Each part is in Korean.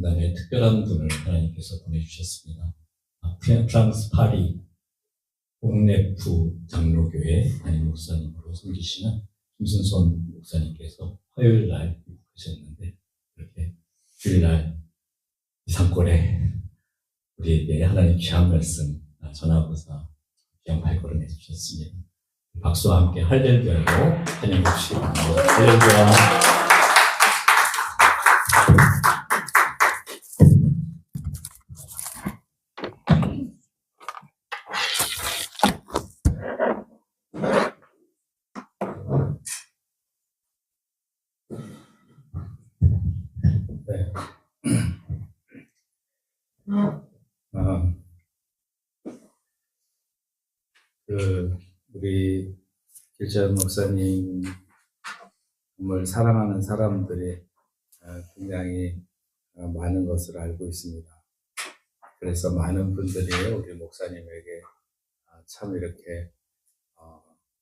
상당히 특별한 분을 하나님께서 보내주셨습니다. 프랑스 파리 옥네프 장로교회 담임 목사님으로 섬기시는 김순선 목사님께서 화요일 날 입국하셨는데, 이렇게 주일날 이산골에 우리에게 하나님 귀한 말씀 전하고서 귀한 발걸음 해주셨습니다. 박수와 함께 할렐루야로 찬양해 주시기 바랍니다. 할렐루야. 우리 길자연 목사님을 사랑하는 사람들이 굉장히 많은 것을 알고 있습니다. 그래서 많은 분들이 우리 목사님에게 참 이렇게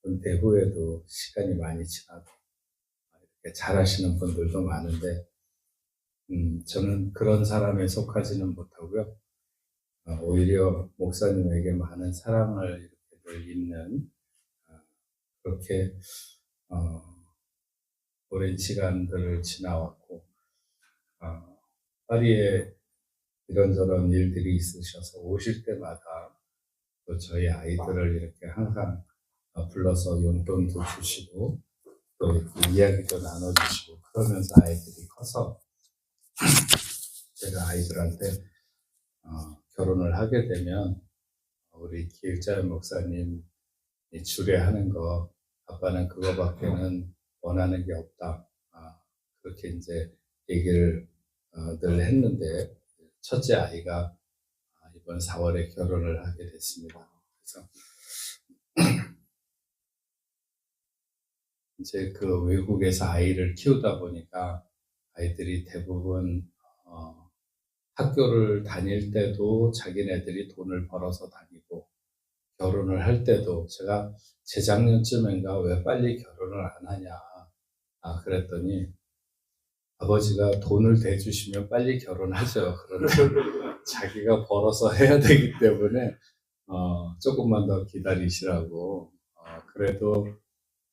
은퇴 후에도 시간이 많이 지나고 이렇게 잘하시는 분들도 많은데, 저는 그런 사람에 속하지는 못하고요. 오히려 목사님에게 많은 사랑을 이렇게 늘 있는, 그렇게 오랜 시간들을 지나왔고, 파리에 이런저런 일들이 있으셔서 오실 때마다 또 저희 아이들을 이렇게 항상 불러서 용돈도 주시고 또 이렇게 이야기도 나눠주시고, 그러면서 아이들이 커서 제가 아이들한테 결혼을 하게 되면 우리 길자연 목사님이 주례하는 거, 아빠는 그거밖에는 원하는 게 없다, 그렇게 이제 얘기를 늘 했는데, 첫째 아이가 이번 4월에 결혼을 하게 됐습니다. 그래서 이제 그 외국에서 아이를 키우다 보니까 아이들이 대부분 학교를 다닐 때도 자기네들이 돈을 벌어서 다니고, 결혼을 할 때도 제가 재작년쯤인가 왜 빨리 결혼을 안 하냐 그랬더니 아버지가 돈을 대주시면 빨리 결혼하죠. 그런데 자기가 벌어서 해야 되기 때문에 조금만 더 기다리시라고. 그래도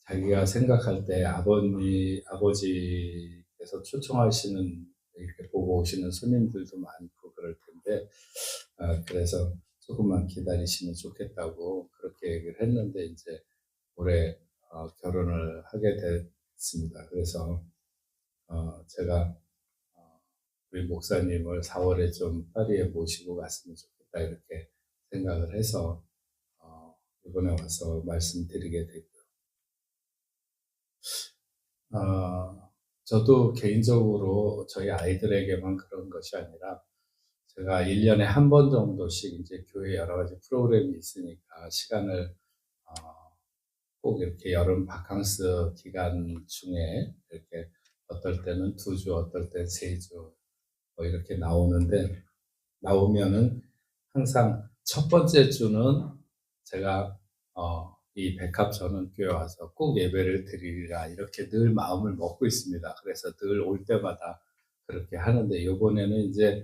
자기가 생각할 때 아버지께서 초청하시는, 이렇게 보고 오시는 손님들도 많고 그럴 텐데, 그래서 조금만 기다리시면 좋겠다고 그렇게 얘기를 했는데, 이제 올해 결혼을 하게 됐습니다. 그래서 제가 우리 목사님을 4월에 좀 파리에 모시고 갔으면 좋겠다 이렇게 생각을 해서 이번에 와서 말씀드리게 됐고요. 저도 개인적으로 저희 아이들에게만 그런 것이 아니라, 제가 1년에 한 번 정도씩 이제 교회 여러 가지 프로그램이 있으니까 시간을 꼭 이렇게 여름 바캉스 기간 중에 이렇게 어떨 때는 2주, 어떨 땐 3주 이렇게 나오면은 항상 첫 번째 주는 제가 이 백합 전원교회 와서 꼭 예배를 드리리라 이렇게 늘 마음을 먹고 있습니다. 그래서 늘 올 때마다 그렇게 하는데, 이번에는 이제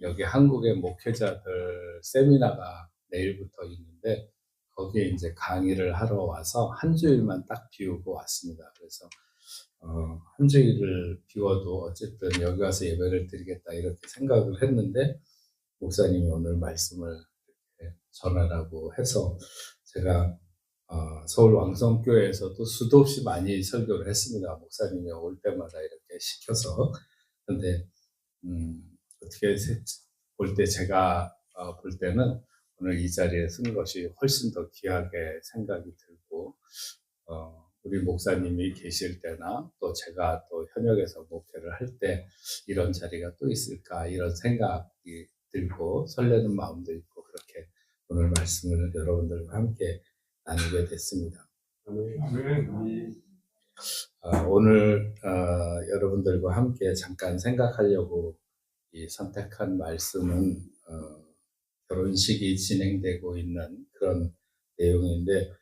여기 한국의 목회자들 세미나가 내일부터 있는데, 거기에 이제 강의를 하러 와서 한 주일만 딱 비우고 왔습니다. 그래서 한 주일을 비워도 어쨌든 여기 와서 예배를 드리겠다 이렇게 생각을 했는데, 목사님이 오늘 말씀을 이렇게 전하라고 해서 제가 서울 왕성교회에서도 수도 없이 많이 설교를 했습니다. 목사님이 올 때마다 이렇게 시켜서. 근데 어떻게 볼 때, 제가 볼 때는 오늘 이 자리에 쓴 것이 훨씬 더 귀하게 생각이 들고, 우리 목사님이 계실 때나 또 제가 또 현역에서 목회를 할 때 이런 자리가 또 있을까 이런 생각이 들고 설레는 마음도 있고, 그렇게 오늘 말씀을 여러분들과 함께 나누게 됐습니다. 오늘 여러분들과 함께 잠깐 생각하려고 선택한 말씀은 결혼식이 진행되고 있는 그런 내용인데,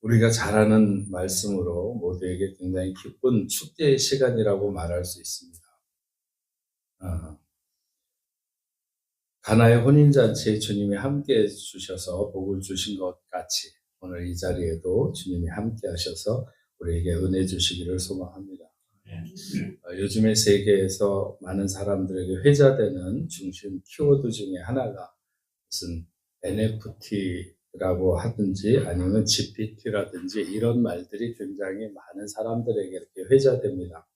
우리가 잘 아는 말씀으로 모두에게 굉장히 기쁜 축제의 시간이라고 말할 수 있습니다. 가나의 혼인잔치에 주님이 함께 해주셔서 복을 주신 것 같이 오늘 이 자리에도 주님이 함께 하셔서 우리에게 은혜 주시기를 소망합니다. 요즘의 세계에서 많은 사람들에게 회자되는 중심 키워드 중에 하나가 무슨 NFT라고 하든지 아니면 GPT라든지 이런 말들이 굉장히 많은 사람들에게 이렇게 회자됩니다.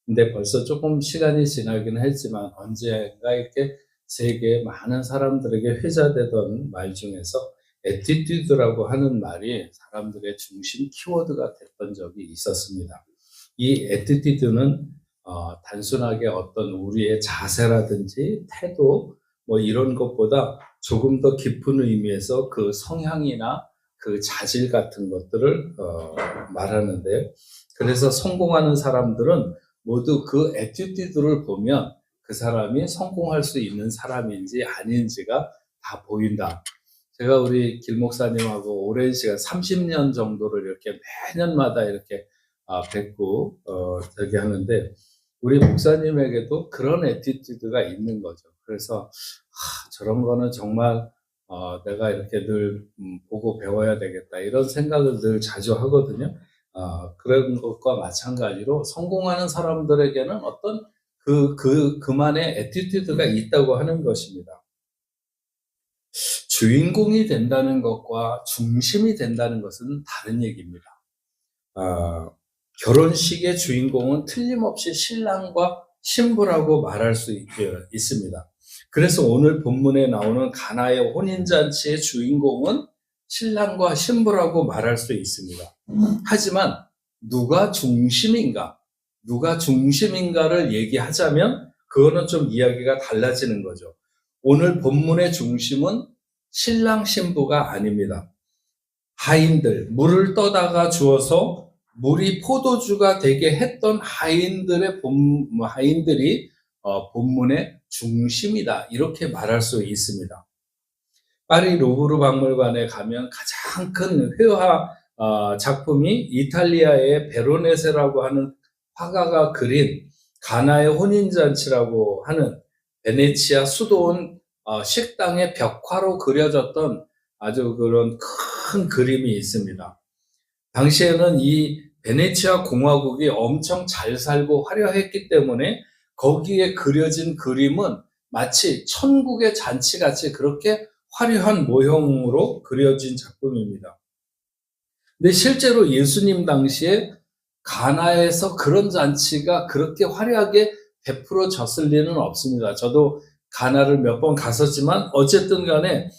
근데 벌써 조금 시간이 지나긴 했지만 언젠가 이렇게 세계 많은 사람들에게 회자되던 말 중에서 애티튜드라고 하는 말이 사람들의 중심 키워드가 됐던 적이 있었습니다. 이 애티튜드는 단순하게 어떤 우리의 자세라든지 태도 뭐 이런 것보다 조금 더 깊은 의미에서 그 성향이나 그 자질 같은 것들을 말하는데요. 그래서 성공하는 사람들은 모두 그 애티튜드를 보면 그 사람이 성공할 수 있는 사람인지 아닌지가 다 보인다. 제가 우리 길 목사님하고 오랜 시간 30년 정도를 이렇게 매년마다 이렇게 뵙고 저기 하는데 우리 목사님에게도 그런 애티튜드가 있는 거죠. 그래서 저런 거는 정말 내가 이렇게 늘 보고 배워야 되겠다 이런 생각을 늘 자주 하거든요. 그런 것과 마찬가지로 성공하는 사람들에게는 어떤 그만의 애티튜드가 있다고 하는 것입니다. 주인공이 된다는 것과 중심이 된다는 것은 다른 얘기입니다. 결혼식의 주인공은 틀림없이 신랑과 신부라고 말할 수 있습니다. 그래서 오늘 본문에 나오는 가나의 혼인잔치의 주인공은 신랑과 신부라고 말할 수 있습니다. 하지만 누가 중심인가를 얘기하자면 그거는 좀 이야기가 달라지는 거죠. 오늘 본문의 중심은 신랑 신부가 아닙니다. 하인들, 물을 떠다가 주어서 물이 포도주가 되게 했던 하인들이 본문의 중심이다 이렇게 말할 수 있습니다. 파리 루브르 박물관에 가면 가장 큰 회화 작품이 이탈리아의 베로네세라고 하는 화가가 그린 가나의 혼인잔치라고 하는 베네치아 수도원 식당의 벽화로 그려졌던 아주 그런 큰 그림이 있습니다. 당시에는 이 베네치아 공화국이 엄청 잘 살고 화려했기 때문에 거기에 그려진 그림은 마치 천국의 잔치같이 그렇게 화려한 모형으로 그려진 작품입니다. 근데 실제로 예수님 당시에 가나에서 그런 잔치가 그렇게 화려하게 베풀어졌을 리는 없습니다. 저도 가나를 몇 번 갔었지만 어쨌든 간에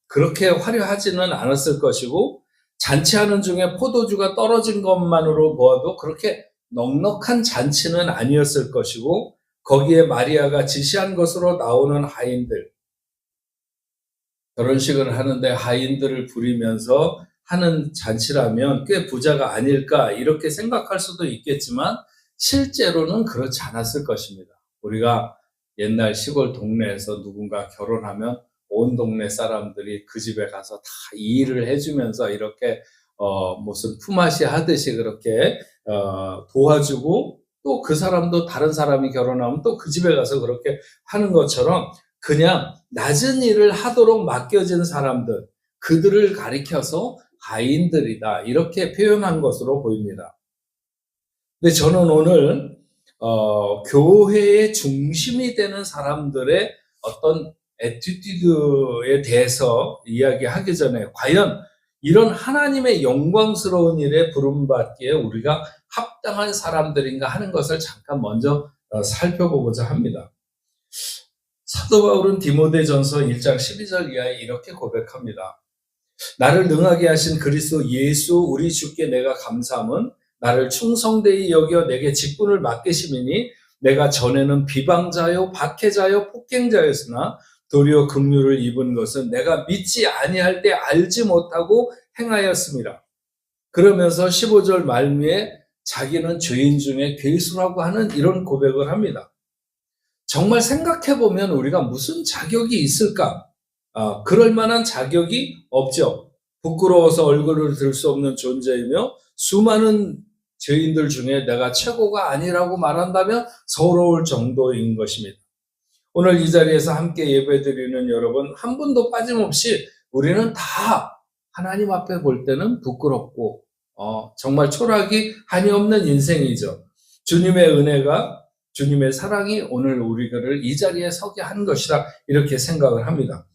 그렇게 화려하지는 않았을 것이고 잔치하는 중에 포도주가 떨어진 것만으로 보아도 그렇게 넉넉한 잔치는 아니었을 것이고 거기에 마리아가 지시한 것으로 나오는 하인들, 결혼식을 하는데 하인들을 부리면서 하는 잔치라면 꽤 부자가 아닐까 이렇게 생각할 수도 있겠지만 실제로는 그렇지 않았을 것입니다. 우리가 옛날 시골 동네에서 누군가 결혼하면 온 동네 사람들이 그 집에 가서 다 일을 해주면서 이렇게 무슨 품앗이 하듯이 그렇게 도와주고 또 그 사람도 다른 사람이 결혼하면 또 그 집에 가서 그렇게 하는 것처럼 그냥 낮은 일을 하도록 맡겨진 사람들, 그들을 가리켜서 하인들이다 이렇게 표현한 것으로 보입니다. 근데 저는 오늘 교회의 중심이 되는 사람들의 어떤 애티튜드에 대해서 이야기하기 전에 과연 이런 하나님의 영광스러운 일에 부름받기에 우리가 합당한 사람들인가 하는 것을 잠깐 먼저 살펴보고자 합니다. 사도 바울은 디모데전서 1장 12절 이하에 이렇게 고백합니다. 나를 능하게 하신 그리스도 예수 우리 주께 내가 감사함은 나를 충성되이 여겨 내게 직분을 맡기심이니 내가 전에는 비방자요 박해자요 폭행자였으나 도리어 긍휼을 입은 것은 내가 믿지 아니할 때 알지 못하고 행하였습니다. 그러면서 15절 말미에 자기는 죄인 중에 괴수라고 하는 이런 고백을 합니다. 정말 생각해보면 우리가 무슨 자격이 있을까? 그럴 만한 자격이 없죠. 부끄러워서 얼굴을 들 수 없는 존재이며 수많은 죄인들 중에 내가 최고가 아니라고 말한다면 서러울 정도인 것입니다. 오늘 이 자리에서 함께 예배드리는 여러분 한 분도 빠짐없이 우리는 다 하나님 앞에 볼 때는 부끄럽고 정말 초라하기 한이 없는 인생이죠. 주님의 은혜가, 주님의 사랑이 오늘 우리를 이 자리에 서게 한 것이다, 이렇게 생각을 합니다.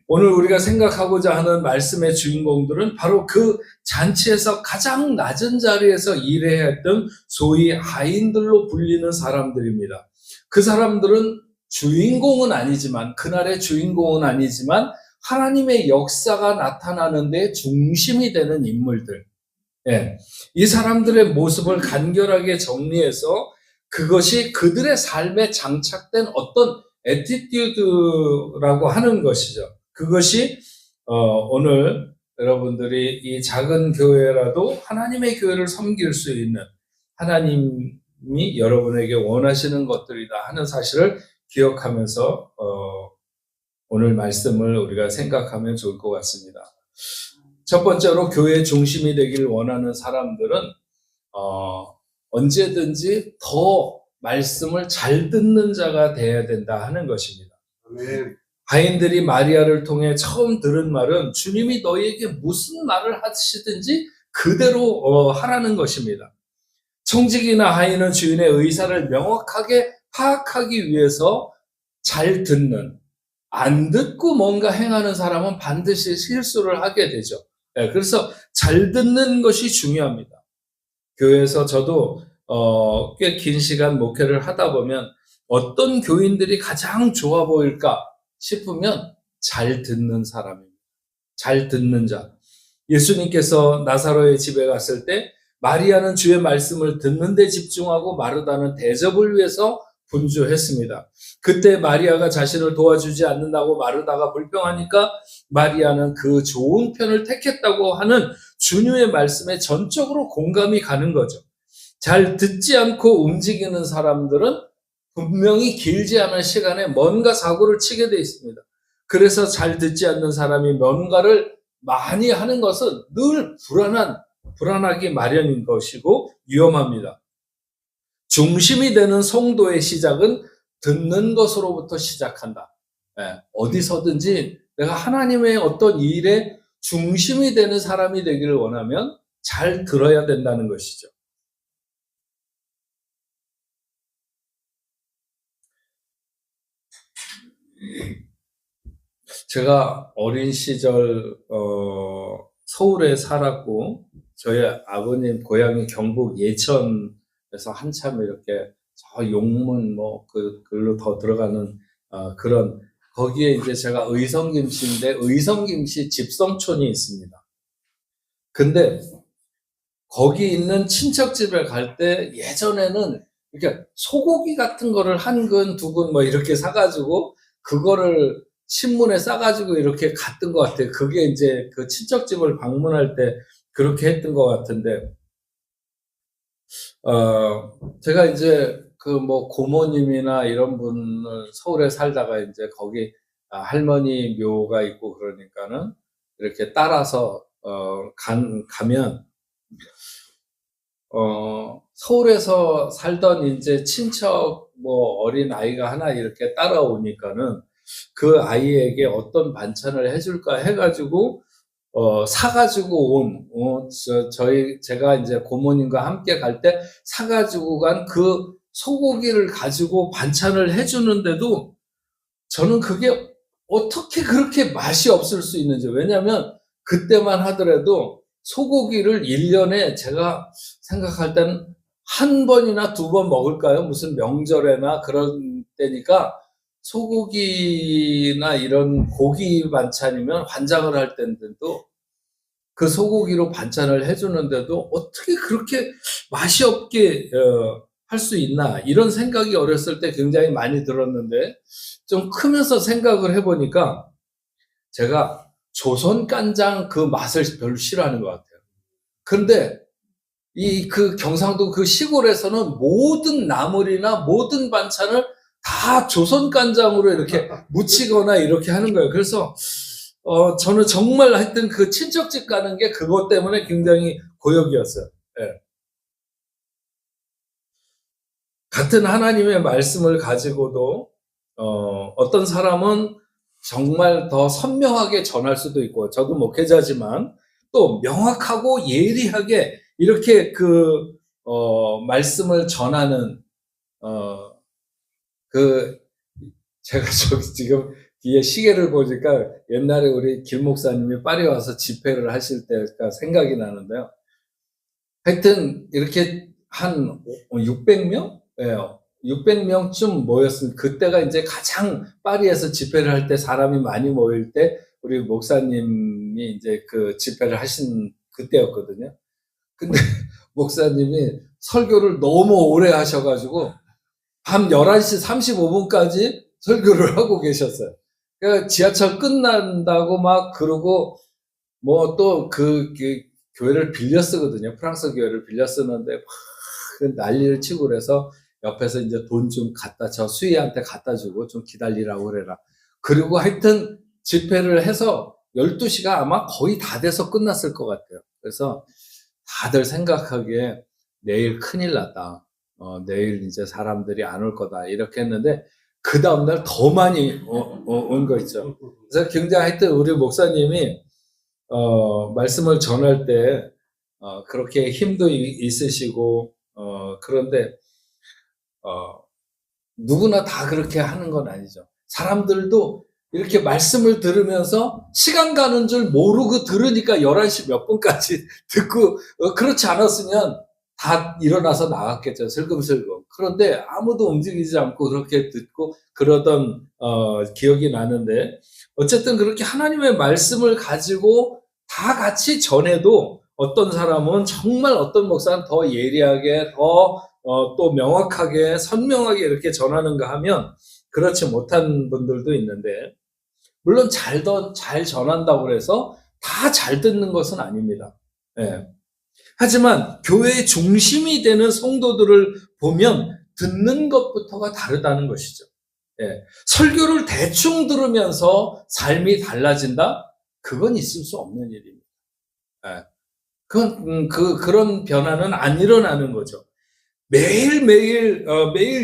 오늘 우리가 생각하고자 하는 말씀의 주인공들은 바로 그 잔치에서 가장 낮은 자리에서 일해야 했던 소위 하인들로 불리는 사람들입니다. 그 사람들은 주인공은 아니지만, 그날의 주인공은 아니지만 하나님의 역사가 나타나는 데 중심이 되는 인물들. 예. 이 사람들의 모습을 간결하게 정리해서 그것이 그들의 삶에 장착된 어떤 애티튜드라고 하는 것이죠. 그것이 오늘 여러분들이 이 작은 교회라도 하나님의 교회를 섬길 수 있는, 하나님이 여러분에게 원하시는 것들이다 하는 사실을 기억하면서 오늘 말씀을 우리가 생각하면 좋을 것 같습니다. 첫 번째로 교회 중심이 되기를 원하는 사람들은 언제든지 더 말씀을 잘 듣는 자가 되어야 된다 하는 것입니다. 아멘. 하인들이 마리아를 통해 처음 들은 말은 주님이 너희에게 무슨 말을 하시든지 그대로 하라는 것입니다. 청직이나 하인은 주인의 의사를 명확하게 파악하기 위해서 잘 듣는, 안 듣고 뭔가 행하는 사람은 반드시 실수를 하게 되죠. 그래서 잘 듣는 것이 중요합니다. 교회에서 저도 꽤 긴 시간 목회를 하다 보면 어떤 교인들이 가장 좋아 보일까 싶으면 잘 듣는 사람입니다. 잘 듣는 자. 예수님께서 나사로의 집에 갔을 때 마리아는 주의 말씀을 듣는 데 집중하고 마르다는 대접을 위해서 분주했습니다. 그때 마리아가 자신을 도와주지 않는다고 마르다가 불평하니까 마리아는 그 좋은 편을 택했다고 하는 주님의 말씀에 전적으로 공감이 가는 거죠. 잘 듣지 않고 움직이는 사람들은 분명히 길지 않은 시간에 뭔가 사고를 치게 돼 있습니다. 그래서 잘 듣지 않는 사람이 뭔가를 많이 하는 것은 늘 불안하기 마련인 것이고 위험합니다. 중심이 되는 성도의 시작은 듣는 것으로부터 시작한다. 어디서든지 내가 하나님의 어떤 일에 중심이 되는 사람이 되기를 원하면 잘 들어야 된다는 것이죠. 제가 어린 시절 서울에 살았고 저희 아버님 고향이 경북 예천에서 한참 이렇게 저 용문 그걸로 더 들어가는 그런, 거기에 이제 제가 의성김씨인데 의성김씨 집성촌이 있습니다. 근데 거기 있는 친척집에 갈 때 예전에는 이렇게 소고기 같은 거를 한 근, 두 근 이렇게 사가지고 그거를 신문에 싸가지고 이렇게 갔던 것 같아요. 그게 이제 그 친척집을 방문할 때 그렇게 했던 것 같은데, 제가 이제 고모님이나 이런 분을 서울에 살다가 이제 거기 할머니 묘가 있고 그러니까는 이렇게 따라서 가면 서울에서 살던 이제 친척 어린 아이가 하나 이렇게 따라오니까는 그 아이에게 어떤 반찬을 해줄까 해가지고 사가지고 온 제가 이제 고모님과 함께 갈 때 사가지고 간 그 소고기를 가지고 반찬을 해주는데도 저는 그게 어떻게 그렇게 맛이 없을 수 있는지, 왜냐하면 그때만 하더라도 소고기를 1년에 제가 생각할 때는 한 번이나 두 번 먹을까요? 무슨 명절에나 그런 때니까 소고기나 이런 고기 반찬이면 환장을 할 때인데도 그 소고기로 반찬을 해주는데도 어떻게 그렇게 맛이 없게 할 수 있나, 이런 생각이 어렸을 때 굉장히 많이 들었는데 좀 크면서 생각을 해보니까 제가 조선 간장 그 맛을 별로 싫어하는 것 같아요. 그런데 그 경상도 그 시골에서는 모든 나물이나 모든 반찬을 다 조선 간장으로 이렇게 무치거나 이렇게 하는 거예요. 그래서 저는 정말 하여튼 그 친척집 가는 게 그것 때문에 굉장히 고역이었어요. 예. 같은 하나님의 말씀을 가지고도 어떤 사람은 정말 더 선명하게 전할 수도 있고, 저도 목회자지만 또 명확하고 예리하게 이렇게 말씀을 전하는, 어, 그, 제가 저기 지금 뒤에 시계를 보니까 옛날에 우리 김 목사님이 파리 와서 집회를 하실 때가 생각이 나는데요. 하여튼 이렇게 한 600명? 예, 600명쯤 모였습니다. 그때가 이제 가장 파리에서 집회를 할 때 사람이 많이 모일 때 우리 목사님이 이제 그 집회를 하신 그때였거든요. 근데 목사님이 설교를 너무 오래 하셔가지고 밤 11시 35분까지 설교를 하고 계셨어요. 그러니까 지하철 끝난다고 막 그러고 뭐 또 그 교회를 빌려 쓰거든요. 프랑스 교회를 빌려 쓰는데 막 난리를 치고 그래서 옆에서 이제 돈 좀 저 수희한테 갖다 주고 좀 기다리라고 그래라. 그리고 하여튼 집회를 해서 12시가 아마 거의 다 돼서 끝났을 것 같아요. 그래서 다들 생각하기에 내일 큰일 났다. 내일 이제 사람들이 안 올 거다. 이렇게 했는데 그 다음날 더 많이 온 거 있죠. 그래서 굉장히 하여튼 우리 목사님이 말씀을 전할 때 그렇게 힘도 있으시고 그런데 누구나 다 그렇게 하는 건 아니죠. 사람들도 이렇게 말씀을 들으면서 시간 가는 줄 모르고 들으니까 11시 몇 분까지 듣고 그렇지 않았으면 다 일어나서 나갔겠죠. 슬금슬금. 그런데 아무도 움직이지 않고 그렇게 듣고 그러던 기억이 나는데 어쨌든 그렇게 하나님의 말씀을 가지고 다 같이 전해도 어떤 사람은 정말 어떤 목사는 더 예리하게 또 명확하게 선명하게 이렇게 전하는가 하면 그렇지 못한 분들도 있는데 물론 잘 전한다고 해서 다 잘 듣는 것은 아닙니다. 예. 하지만 교회의 중심이 되는 성도들을 보면 듣는 것부터가 다르다는 것이죠. 예. 설교를 대충 들으면서 삶이 달라진다? 그건 있을 수 없는 일입니다. 예. 그런 변화는 안 일어나는 거죠. 매일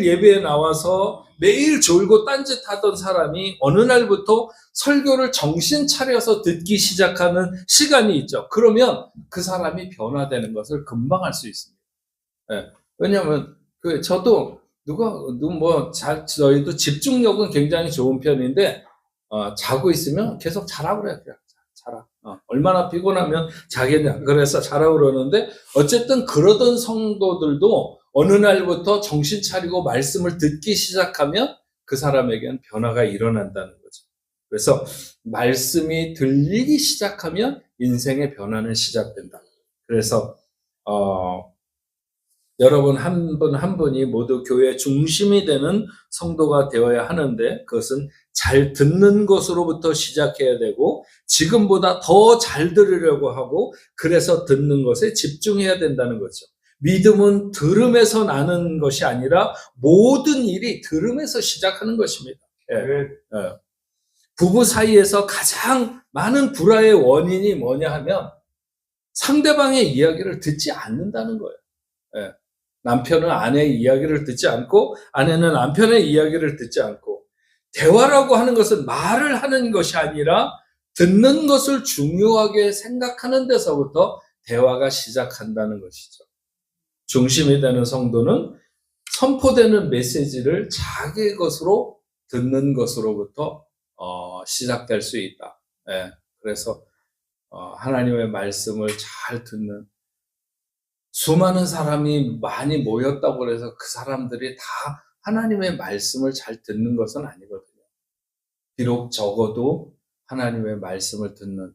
예배에 나와서 매일 졸고 딴짓하던 사람이 어느 날부터 설교를 정신 차려서 듣기 시작하는 시간이 있죠. 그러면 그 사람이 변화되는 것을 금방 알 수 있습니다. 예. 왜냐하면 저도 저희도 집중력은 굉장히 좋은 편인데 자고 있으면 계속 자라고 그래요. 자라. 얼마나 피곤하면 자겠냐. 그래서 자라고 그러는데 어쨌든 그러던 성도들도 어느 날부터 정신 차리고 말씀을 듣기 시작하면 그 사람에게는 변화가 일어난다는 거죠. 그래서 말씀이 들리기 시작하면 인생의 변화는 시작된다. 그래서 여러분 한 분 한 분이 모두 교회의 중심이 되는 성도가 되어야 하는데 그것은 잘 듣는 것으로부터 시작해야 되고 지금보다 더 잘 들으려고 하고 그래서 듣는 것에 집중해야 된다는 거죠. 믿음은 들음에서 나는 것이 아니라 모든 일이 들음에서 시작하는 것입니다. 예. 부부 사이에서 가장 많은 불화의 원인이 뭐냐 하면 상대방의 이야기를 듣지 않는다는 거예요. 예. 남편은 아내의 이야기를 듣지 않고 아내는 남편의 이야기를 듣지 않고 대화라고 하는 것은 말을 하는 것이 아니라 듣는 것을 중요하게 생각하는 데서부터 대화가 시작한다는 것이죠. 중심이 되는 성도는 선포되는 메시지를 자기 것으로 듣는 것으로부터 시작될 수 있다. 예, 그래서 하나님의 말씀을 잘 듣는 수많은 사람이 많이 모였다고 해서 그 사람들이 다 하나님의 말씀을 잘 듣는 것은 아니거든요. 비록 적어도 하나님의 말씀을 듣는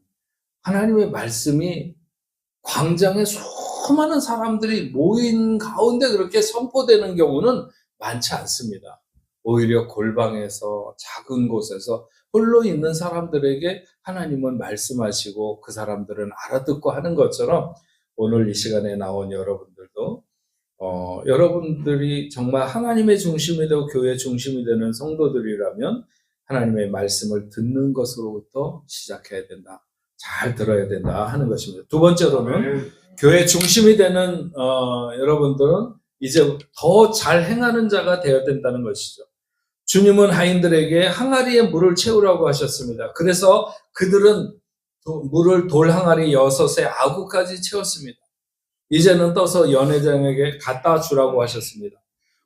하나님의 말씀이 광장에 수많은 사람들이 모인 가운데 그렇게 선포되는 경우는 많지 않습니다. 오히려 골방에서 작은 곳에서 홀로 있는 사람들에게 하나님은 말씀하시고 그 사람들은 알아듣고 하는 것처럼 오늘 이 시간에 나온 여러분들도 여러분들이 정말 하나님의 중심이 되고 교회의 중심이 되는 성도들이라면 하나님의 말씀을 듣는 것으로부터 시작해야 된다. 잘 들어야 된다 하는 것입니다. 두 번째로는 교회 중심이 되는 여러분들은 이제 더 잘 행하는 자가 되어야 된다는 것이죠. 주님은 하인들에게 항아리에 물을 채우라고 하셨습니다. 그래서 그들은 물을 돌 항아리 6에 아구까지 채웠습니다. 이제는 떠서 연회장에게 갖다 주라고 하셨습니다.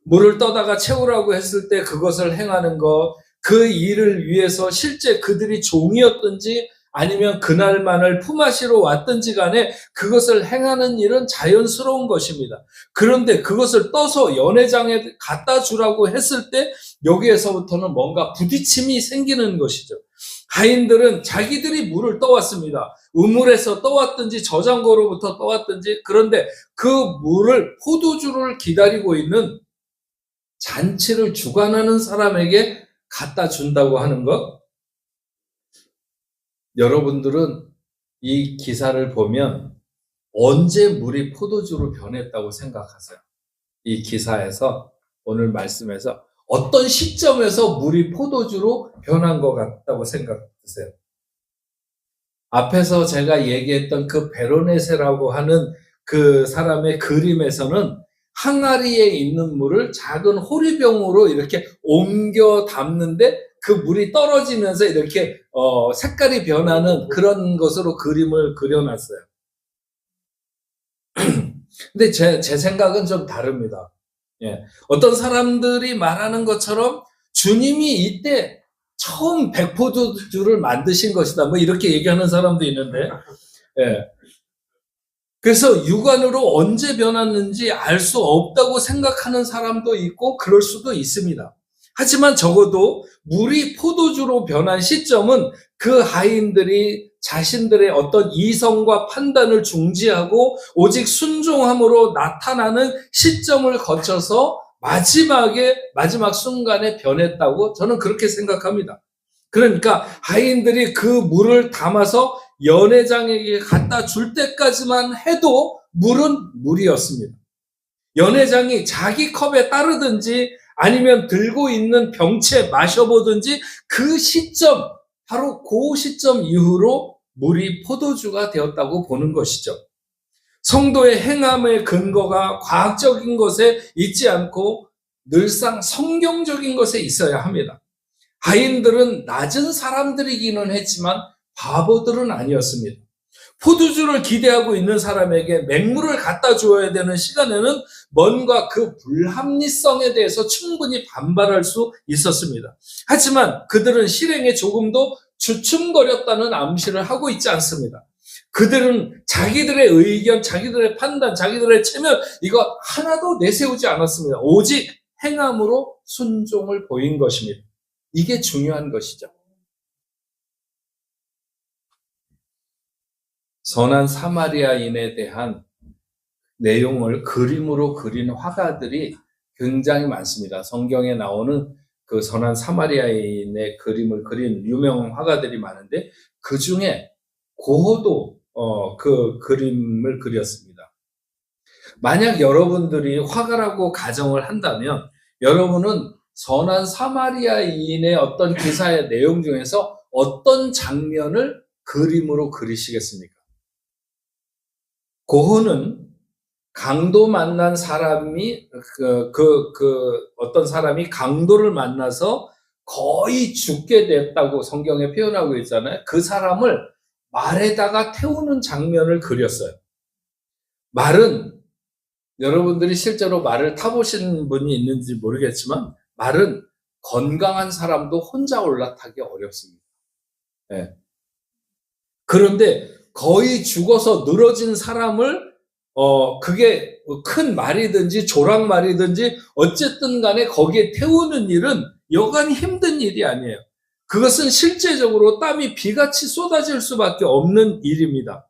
물을 떠다가 채우라고 했을 때 그것을 행하는 것, 그 일을 위해서 실제 그들이 종이었든지 아니면 그날만을 품앗이로 왔든지 간에 그것을 행하는 일은 자연스러운 것입니다. 그런데 그것을 떠서 연회장에 갖다 주라고 했을 때 여기에서부터는 뭔가 부딪힘이 생기는 것이죠. 하인들은 자기들이 물을 떠왔습니다. 우물에서 떠왔든지 저장고로부터 떠왔든지, 그런데 그 물을, 포도주를 기다리고 있는 잔치를 주관하는 사람에게 갖다 준다고 하는 것. 여러분들은 이 기사를 보면 언제 물이 포도주로 변했다고 생각하세요? 이 기사에서, 오늘 말씀에서 어떤 시점에서 물이 포도주로 변한 것 같다고 생각하세요? 앞에서 제가 얘기했던 그 베로네세라고 하는 그 사람의 그림에서는 항아리에 있는 물을 작은 호리병으로 이렇게 옮겨 담는데 그 물이 떨어지면서 이렇게 색깔이 변하는 그런 것으로 그림을 그려놨어요. 근데 제 생각은 좀 다릅니다. 예. 어떤 사람들이 말하는 것처럼 주님이 이때 처음 백포도주를 만드신 것이다, 뭐 이렇게 얘기하는 사람도 있는데, 예. 그래서 육안으로 언제 변했는지 알 수 없다고 생각하는 사람도 있고 그럴 수도 있습니다. 하지만 적어도 물이 포도주로 변한 시점은 그 하인들이 자신들의 어떤 이성과 판단을 중지하고 오직 순종함으로 나타나는 시점을 거쳐서 마지막 순간에 변했다고 저는 그렇게 생각합니다. 그러니까 하인들이 그 물을 담아서 연회장에게 갖다 줄 때까지만 해도 물은 물이었습니다. 연회장이 자기 컵에 따르든지 아니면 들고 있는 병채 마셔보든지 그 시점, 바로 그 시점 이후로 물이 포도주가 되었다고 보는 것이죠. 성도의 행함의 근거가 과학적인 것에 있지 않고 늘상 성경적인 것에 있어야 합니다. 하인들은 낮은 사람들이기는 했지만 바보들은 아니었습니다. 포도주를 기대하고 있는 사람에게 맹물을 갖다 주어야 되는 시간에는 뭔가 그 불합리성에 대해서 충분히 반발할 수 있었습니다. 하지만 그들은 실행에 조금도 주춤거렸다는 암시를 하고 있지 않습니다. 그들은 자기들의 의견, 자기들의 판단, 자기들의 체면, 이거 하나도 내세우지 않았습니다. 오직 행함으로 순종을 보인 것입니다. 이게 중요한 것이죠. 선한 사마리아인에 대한 내용을 그림으로 그린 화가들이 굉장히 많습니다. 성경에 나오는 그 선한 사마리아인의 그림을 그린 유명 화가들이 많은데 그 중에 고호도 그 그림을 그렸습니다. 만약 여러분들이 화가라고 가정을 한다면 여러분은 선한 사마리아인의 어떤 기사의 내용 중에서 어떤 장면을 그림으로 그리시겠습니까? 고흐는 강도 만난 사람이 어떤 사람이 강도를 만나서 거의 죽게 됐다고 성경에 표현하고 있잖아요. 그 사람을 말에다가 태우는 장면을 그렸어요. 말은 여러분들이 실제로 말을 타보신 분이 있는지 모르겠지만 말은 건강한 사람도 혼자 올라타기 어렵습니다. 네. 그런데 거의 죽어서 늘어진 사람을 그게 큰 말이든지 조랑말이든지 어쨌든 간에 거기에 태우는 일은 여간히 힘든 일이 아니에요. 그것은 실제적으로 땀이 비같이 쏟아질 수밖에 없는 일입니다.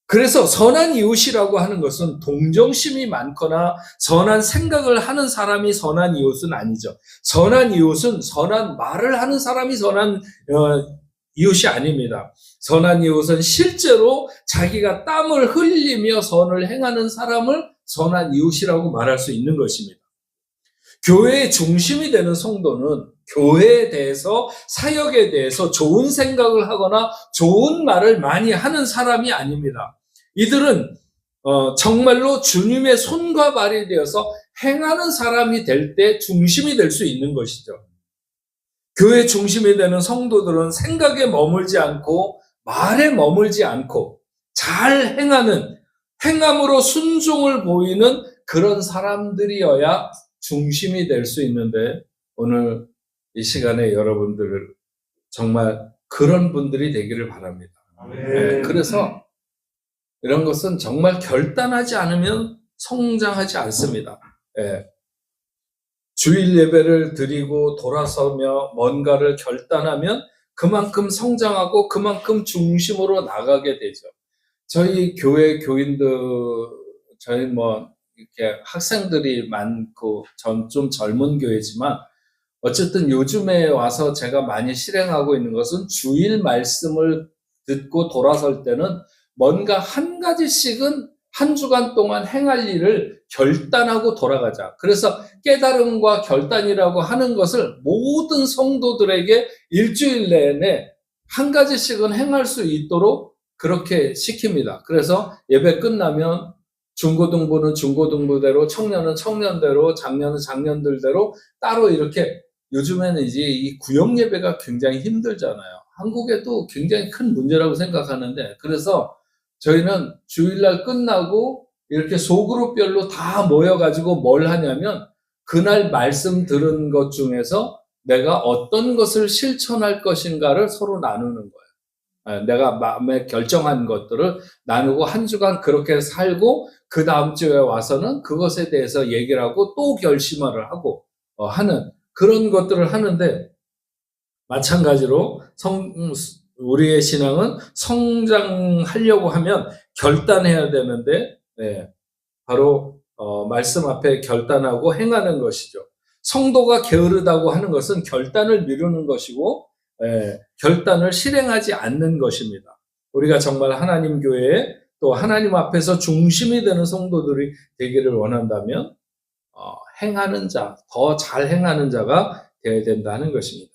그래서 선한 이웃이라고 하는 것은 동정심이 많거나 선한 생각을 하는 사람이 선한 이웃은 아니죠. 선한 이웃은 선한 말을 하는 사람이 선한 이웃이 아닙니다. 선한 이웃은 실제로 자기가 땀을 흘리며 선을 행하는 사람을 선한 이웃이라고 말할 수 있는 것입니다. 교회의 중심이 되는 성도는 교회에 대해서, 사역에 대해서 좋은 생각을 하거나 좋은 말을 많이 하는 사람이 아닙니다. 이들은 정말로 주님의 손과 발이 되어서 행하는 사람이 될 때 중심이 될 수 있는 것이죠. 교회 중심이 되는 성도들은 생각에 머물지 않고 말에 머물지 않고 잘 행하는, 행함으로 순종을 보이는 그런 사람들이어야 중심이 될 수 있는데, 오늘 이 시간에 여러분들을 정말 그런 분들이 되기를 바랍니다. 네, 그래서 이런 것은 정말 결단하지 않으면 성장하지 않습니다. 네. 주일 예배를 드리고 돌아서며 뭔가를 결단하면 그만큼 성장하고 그만큼 중심으로 나가게 되죠. 저희 교회 교인들, 저희 이렇게 학생들이 많고, 전 좀 젊은 교회지만, 어쨌든 요즘에 와서 제가 많이 실행하고 있는 것은 주일 말씀을 듣고 돌아설 때는 뭔가 한 가지씩은 한 주간 동안 행할 일을 결단하고 돌아가자. 그래서 깨달음과 결단이라고 하는 것을 모든 성도들에게 일주일 내내 한 가지씩은 행할 수 있도록 그렇게 시킵니다. 그래서 예배 끝나면 중고등부는 중고등부대로, 청년은 청년대로, 장년은 장년들대로 따로 이렇게, 요즘에는 이제 이 구역 예배가 굉장히 힘들잖아요. 한국에도 굉장히 큰 문제라고 생각하는데, 그래서 저희는 주일날 끝나고 이렇게 소그룹별로 다 모여가지고 뭘 하냐면, 그날 말씀 들은 것 중에서 내가 어떤 것을 실천할 것인가를 서로 나누는 거예요. 내가 마음에 결정한 것들을 나누고 한 주간 그렇게 살고, 그 다음 주에 와서는 그것에 대해서 얘기를 하고 또 결심을 하고 하는 그런 것들을 하는데, 마찬가지로 우리의 신앙은 성장하려고 하면 결단해야 되는데, 바로 말씀 앞에 결단하고 행하는 것이죠. 성도가 게으르다고 하는 것은 결단을 미루는 것이고, 결단을 실행하지 않는 것입니다. 우리가 정말 하나님 교회에 또 하나님 앞에서 중심이 되는 성도들이 되기를 원한다면 행하는 자, 더 잘 행하는 자가 되어야 된다는 것입니다.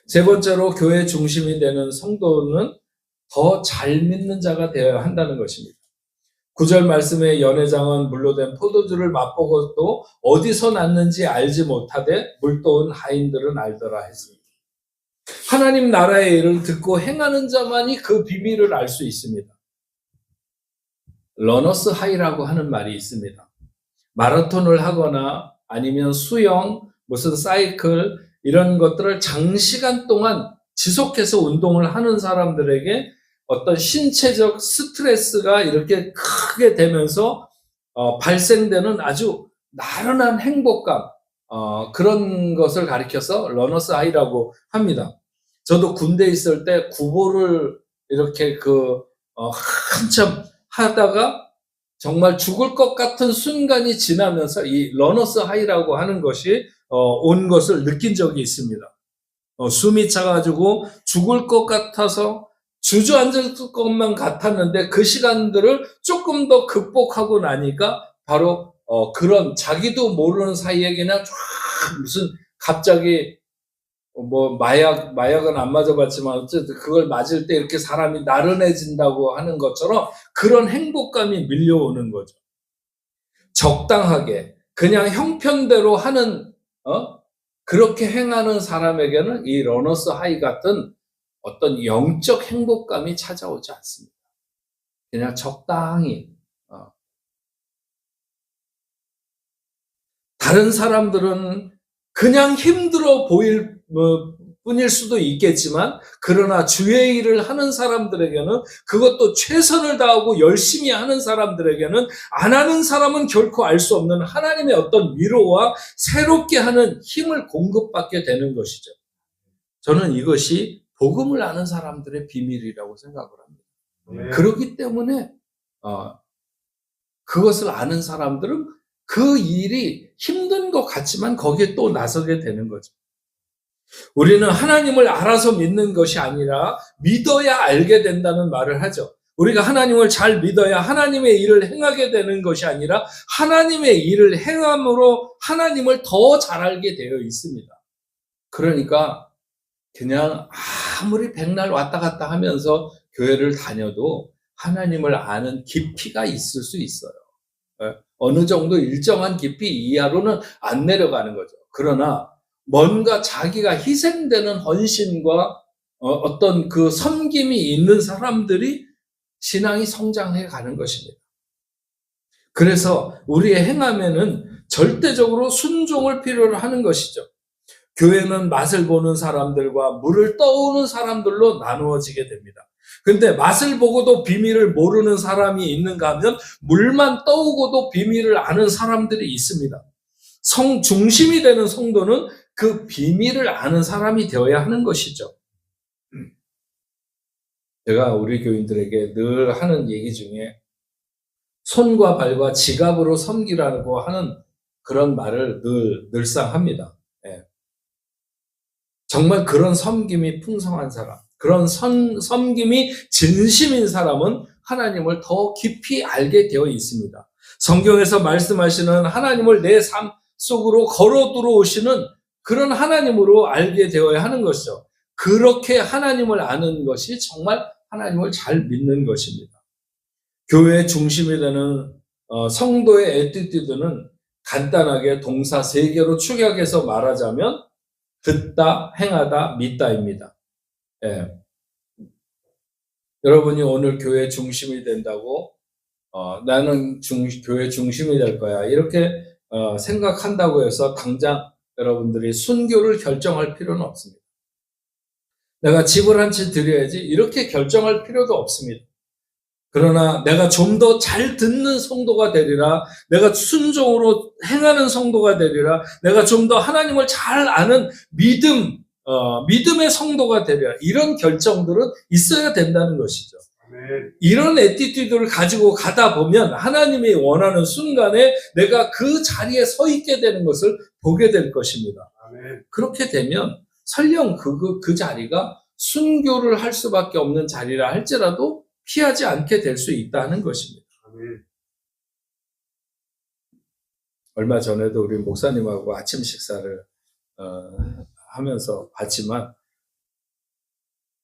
세 번째로 교회 중심이 되는 성도는 더 잘 믿는 자가 되어야 한다는 것입니다. 9절 말씀에 연회장은 물로 된 포도주를 맛보고도 어디서 났는지 알지 못하되 물도온 하인들은 알더라 했습니다. 하나님 나라의 일을 듣고 행하는 자만이 그 비밀을 알 수 있습니다. 러너스 하이라고 하는 말이 있습니다. 마라톤을 하거나 아니면 수영, 무슨 사이클 이런 것들을 장시간 동안 지속해서 운동을 하는 사람들에게 어떤 신체적 스트레스가 이렇게 크게 되면서 발생되는 아주 나른한 행복감, 그런 것을 가리켜서 러너스 하이라고 합니다. 저도 군대에 있을 때 구보를 이렇게 한참 하다가 정말 죽을 것 같은 순간이 지나면서 이 러너스 하이라고 하는 것이 온 것을 느낀 적이 있습니다. 숨이 차가지고 죽을 것 같아서 주저앉을 것만 같았는데, 그 시간들을 조금 더 극복하고 나니까 바로 그런 자기도 모르는 사이에 그냥 쫙 무슨 갑자기 마약은 안 맞아봤지만 어쨌든 그걸 맞을 때 이렇게 사람이 나른해진다고 하는 것처럼 그런 행복감이 밀려오는 거죠. 적당하게 그냥 형편대로 하는 그렇게 행하는 사람에게는 이 러너스 하이 같은 어떤 영적 행복감이 찾아오지 않습니다. 그냥 적당히. 다른 사람들은 그냥 힘들어 보일 뿐일 수도 있겠지만, 그러나 주의 일을 하는 사람들에게는, 그것도 최선을 다하고 열심히 하는 사람들에게는, 안 하는 사람은 결코 알 수 없는 하나님의 어떤 위로와 새롭게 하는 힘을 공급받게 되는 것이죠. 저는 이것이 복음을 아는 사람들의 비밀이라고 생각을 합니다. 네. 그렇기 때문에 그것을 아는 사람들은 그 일이 힘든 것 같지만 거기에 또 나서게 되는 거죠. 우리는 하나님을 알아서 믿는 것이 아니라 믿어야 알게 된다는 말을 하죠. 우리가 하나님을 잘 믿어야 하나님의 일을 행하게 되는 것이 아니라 하나님의 일을 행함으로 하나님을 더 잘 알게 되어 있습니다. 그러니까 그냥 아무리 백날 왔다 갔다 하면서 교회를 다녀도 하나님을 아는 깊이가 있을 수 있어요. 어느 정도 일정한 깊이 이하로는 안 내려가는 거죠. 그러나 뭔가 자기가 희생되는 헌신과 어떤 그 섬김이 있는 사람들이 신앙이 성장해 가는 것입니다. 그래서 우리의 행함에는 절대적으로 순종을 필요로 하는 것이죠. 교회는 맛을 보는 사람들과 물을 떠오는 사람들로 나누어지게 됩니다. 근데 맛을 보고도 비밀을 모르는 사람이 있는가 하면 물만 떠오고도 비밀을 아는 사람들이 있습니다. 중심이 되는 성도는 그 비밀을 아는 사람이 되어야 하는 것이죠. 제가 우리 교인들에게 늘 하는 얘기 중에 손과 발과 지갑으로 섬기라고 하는 그런 말을 늘상 합니다. 예. 정말 그런 섬김이 풍성한 사람, 그런 섬김이 진심인 사람은 하나님을 더 깊이 알게 되어 있습니다. 성경에서 말씀하시는 하나님을 내 삶 속으로 걸어 들어오시는 그런 하나님으로 알게 되어야 하는 것이죠. 그렇게 하나님을 아는 것이 정말 하나님을 잘 믿는 것입니다. 교회의 중심이 되는 성도의 애티튜드는 간단하게 동사 3개로 축약해서 말하자면 듣다, 행하다, 믿다입니다. 예. 여러분이 오늘 교회 중심이 된다고 나는 교회 중심이 될 거야 이렇게 생각한다고 해서 당장 여러분들이 순교를 결정할 필요는 없습니다. 내가 집을 한 채 드려야지 이렇게 결정할 필요도 없습니다. 그러나 내가 좀 더 잘 듣는 성도가 되리라, 내가 순종으로 행하는 성도가 되리라, 내가 좀 더 하나님을 잘 아는 믿음의 성도가 되리라, 이런 결정들은 있어야 된다는 것이죠. 이런 애티튜드를 가지고 가다 보면 하나님이 원하는 순간에 내가 그 자리에 서 있게 되는 것을 보게 될 것입니다. 그렇게 되면 설령 그 자리가 순교를 할 수밖에 없는 자리라 할지라도 피하지 않게 될 수 있다는 것입니다. 얼마 전에도 우리 목사님하고 아침 식사를 하면서 봤지만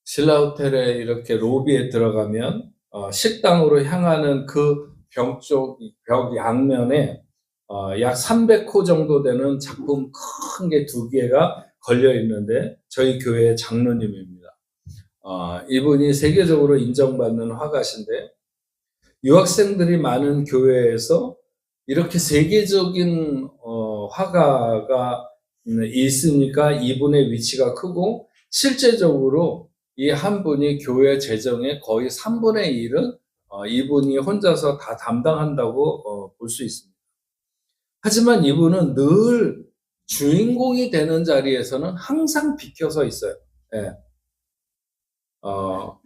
신라호텔에 이렇게 로비에 들어가면 식당으로 향하는 그 벽 양면에 약 300호 정도 되는 작품 큰 게 2개가 걸려 있는데 저희 교회 장로님입니다. 이분이 세계적으로 인정받는 화가신데 유학생들이 많은 교회에서 이렇게 세계적인 화가가 있으니까 이분의 위치가 크고 실제적으로 이 한 분이 교회 재정의 거의 3분의 1은 이분이 혼자서 다 담당한다고 볼 수 있습니다. 하지만 이분은 늘 주인공이 되는 자리에서는 항상 비켜서 있어요. 예.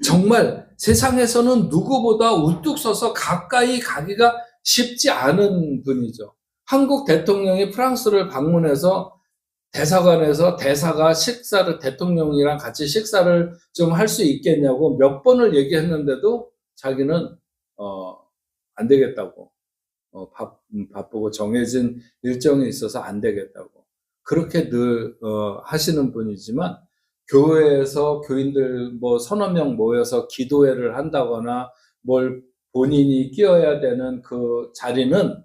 정말 세상에서는 누구보다 우뚝 서서 가까이 가기가 쉽지 않은 분이죠. 한국 대통령이 프랑스를 방문해서 대사관에서 대사가 대통령이랑 같이 식사를 좀 할 수 있겠냐고 몇 번을 얘기했는데도 자기는 안 되겠다고, 바쁘고 정해진 일정이 있어서 안 되겠다고 그렇게 늘 하시는 분이지만 교회에서 교인들 서너 명 모여서 기도회를 한다거나 뭘 본인이 끼어야 되는 그 자리는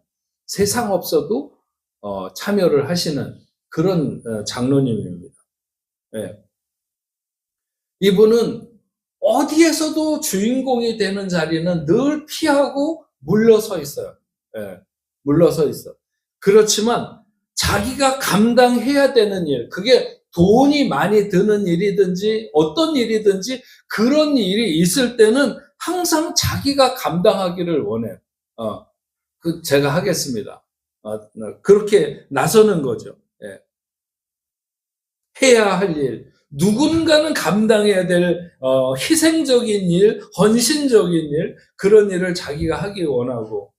세상 없어도 참여를 하시는 그런 장로님입니다. 네. 이분은 어디에서도 주인공이 되는 자리는 늘 피하고 물러서 있어요. 네. 물러서 있어. 그렇지만 자기가 감당해야 되는 일, 그게 돈이 많이 드는 일이든지 어떤 일이든지 그런 일이 있을 때는 항상 자기가 감당하기를 원해요. 제가 하겠습니다. 그렇게 나서는 거죠. 예. 해야 할 일, 누군가는 감당해야 될 희생적인 일, 헌신적인 일, 그런 일을 자기가 하기 원하고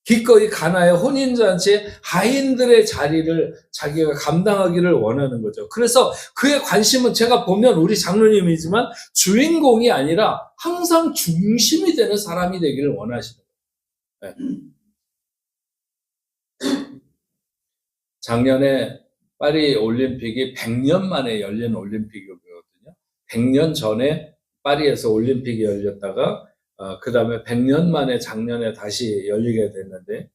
기꺼이 가나의 혼인잔치에 하인들의 자리를 자기가 감당하기를 원하는 거죠. 그래서 그의 관심은 제가 보면 우리 장로님이지만 주인공이 아니라 항상 중심이 되는 사람이 되기를 원하시는 거예요. 네. 작년에 파리 올림픽이 100년 만에 열린 올림픽이거든요. 100년 전에 파리에서 올림픽이 열렸다가 그 다음에 100년 만에 작년에 다시 열리게 됐는데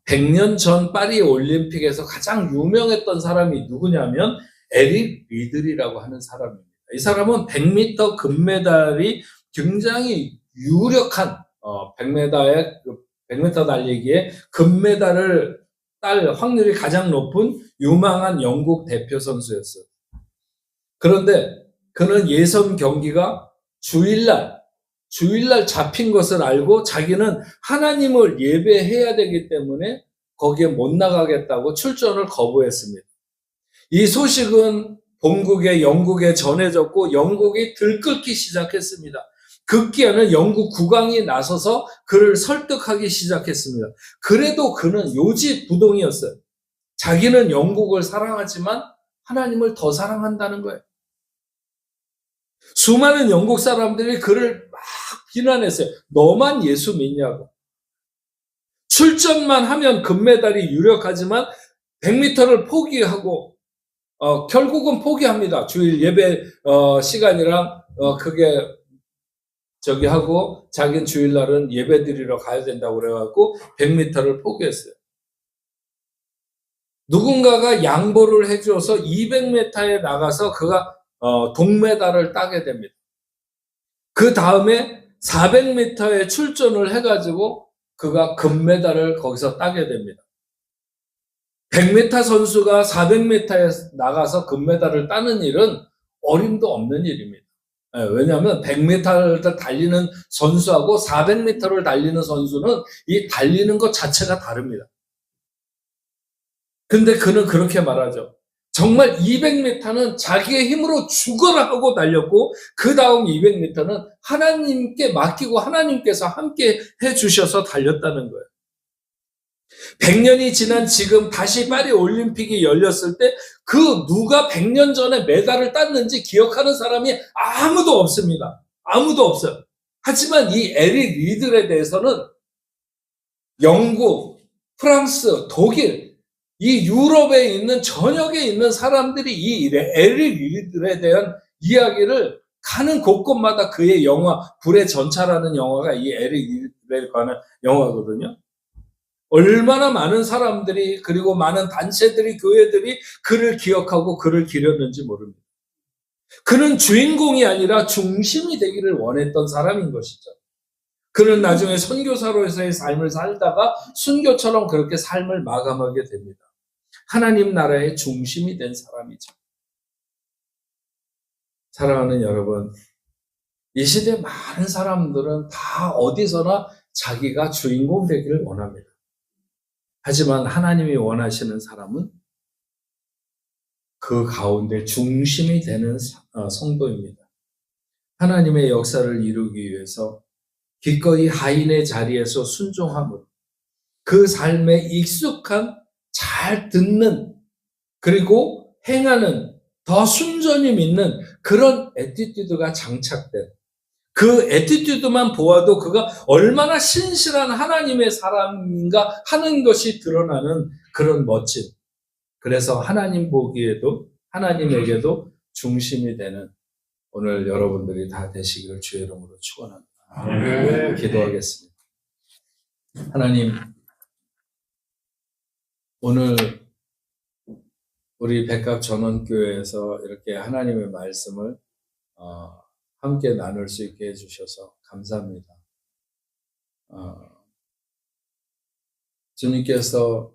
100년 전 파리 올림픽에서 가장 유명했던 사람이 누구냐면 에릭 리들이라고 하는 사람입니다. 이 사람은 100m 금메달이 굉장히 유력한 100m 달리기에 금메달을 딸 확률이 가장 높은 유망한 영국 대표 선수였어요. 그런데 그는 예선 경기가 주일날 잡힌 것을 알고 자기는 하나님을 예배해야 되기 때문에 거기에 못 나가겠다고 출전을 거부했습니다. 이 소식은 본국에 영국에 전해졌고 영국이 들끓기 시작했습니다. 급기야는 영국 국왕이 나서서 그를 설득하기 시작했습니다. 그래도 그는 요지부동이었어요. 자기는 영국을 사랑하지만 하나님을 더 사랑한다는 거예요. 수많은 영국 사람들이 그를 막 비난했어요. 너만 예수 믿냐고. 출전만 하면 금메달이 유력하지만 100m를 포기하고 결국은 포기합니다. 주일 예배 시간이랑 그게 하고 자기는 주일날은 예배 드리러 가야 된다고 그래갖고 100m를 포기했어요. 누군가가 양보를 해줘서 200m에 나가서 그가 동메달을 따게 됩니다. 그 다음에 400m에 출전을 해가지고 그가 금메달을 거기서 따게 됩니다. 100m 선수가 400m에 나가서 금메달을 따는 일은 어림도 없는 일입니다. 왜냐하면 100m를 달리는 선수하고 400m를 달리는 선수는 이 달리는 것 자체가 다릅니다. 근데 그는 그렇게 말하죠. 정말 200m는 자기의 힘으로 죽어라 하고 달렸고 그 다음 200m는 하나님께 맡기고 하나님께서 함께 해주셔서 달렸다는 거예요. 100년이 지난 지금 다시 파리 올림픽이 열렸을 때 그 누가 100년 전에 메달을 땄는지 기억하는 사람이 아무도 없습니다. 아무도 없어요. 하지만 이 에릭 리들에 대해서는 영국, 프랑스, 독일, 이 유럽에 있는 전역에 있는 사람들이 이 에릭 리들에 대한 이야기를 가는 곳곳마다 그의 영화, 불의 전차라는 영화가 이 에릭 리들에 관한 영화거든요. 얼마나 많은 사람들이 그리고 많은 단체들이 교회들이 그를 기억하고 그를 기렸는지 모릅니다. 그는 주인공이 아니라 중심이 되기를 원했던 사람인 것이죠. 그는 나중에 선교사로서의 삶을 살다가 순교처럼 그렇게 삶을 마감하게 됩니다. 하나님 나라의 중심이 된 사람이죠. 사랑하는 여러분, 이 시대 많은 사람들은 다 어디서나 자기가 주인공 되기를 원합니다. 하지만 하나님이 원하시는 사람은 그 가운데 중심이 되는 성도입니다. 하나님의 역사를 이루기 위해서 기꺼이 하인의 자리에서 순종함으로 그 삶에 익숙한 잘 듣는 그리고 행하는 더 순전히 믿는 그런 애티튜드가 장착된 그 애티튜드만 보아도 그가 얼마나 신실한 하나님의 사람인가 하는 것이 드러나는 그런 멋진, 그래서 하나님 보기에도 하나님에게도 중심이 되는 오늘 여러분들이 다 되시기를 주의 이름으로 축원합니다. 기도하겠습니다. 하나님, 오늘 우리 백합 전원교회에서 이렇게 하나님의 말씀을 함께 나눌 수 있게 해주셔서 감사합니다. 주님께서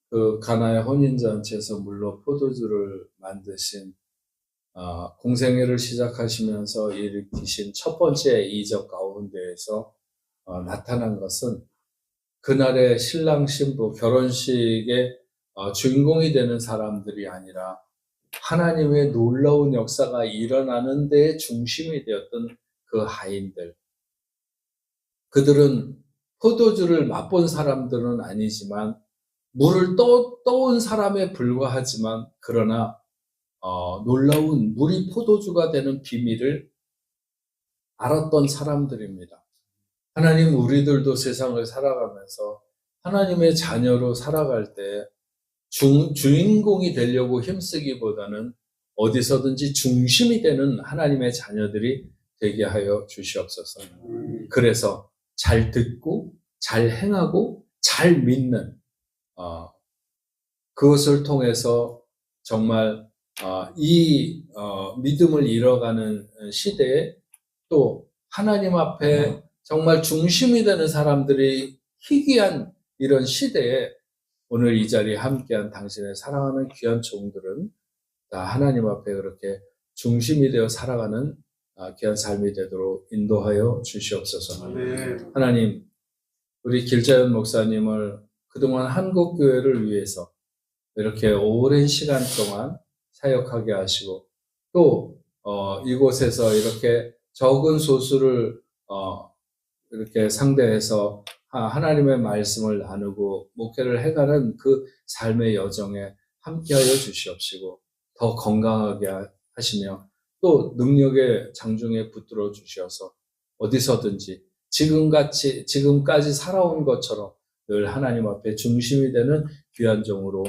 그 가나의 혼인잔치에서 물로 포도주를 만드신 공생애를 시작하시면서 일으키신 첫 번째 이적 가운데에서 나타난 것은 그날의 신랑 신부 결혼식의 주인공이 되는 사람들이 아니라 하나님의 놀라운 역사가 일어나는 데에 중심이 되었던 그 하인들. 그들은 포도주를 맛본 사람들은 아니지만 물을 떠온 사람에 불과하지만 그러나 놀라운 물이 포도주가 되는 비밀을 알았던 사람들입니다. 하나님, 우리들도 세상을 살아가면서 하나님의 자녀로 살아갈 때 주인공이 되려고 힘쓰기보다는 어디서든지 중심이 되는 하나님의 자녀들이 되게 하여 주시옵소서. 그래서 잘 듣고 잘 행하고 잘 믿는 그것을 통해서 정말 이 믿음을 잃어가는 시대에 또 하나님 앞에 정말 중심이 되는 사람들이 희귀한 이런 시대에 오늘 이 자리에 함께한 당신의 사랑하는 귀한 종들은 다 하나님 앞에 그렇게 중심이 되어 살아가는 귀한 삶이 되도록 인도하여 주시옵소서. 하나님, 우리 길자연 목사님을 그동안 한국교회를 위해서 이렇게 오랜 시간 동안 사역하게 하시고 또 이곳에서 이렇게 적은 소수를 이렇게 상대해서 하나님의 말씀을 나누고 목회를 해가는 그 삶의 여정에 함께하여 주시옵시고 더 건강하게 하시며 또 능력의 장중에 붙들어 주셔서 어디서든지 지금까지 살아온 것처럼 늘 하나님 앞에 중심이 되는 귀한 종으로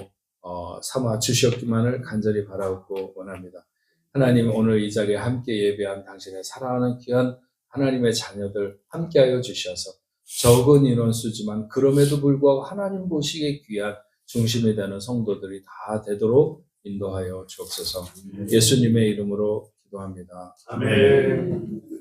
삼아 주시옵기만을 간절히 바라고 원합니다. 하나님, 오늘 이 자리에 함께 예배한 당신의 사랑하는 귀한 하나님의 자녀들 함께하여 주셔서 적은 인원수지만 그럼에도 불구하고 하나님 보시기에 귀한 중심이 되는 성도들이 다 되도록 인도하여 주옵소서. 예수님의 이름으로 기도합니다. 아멘.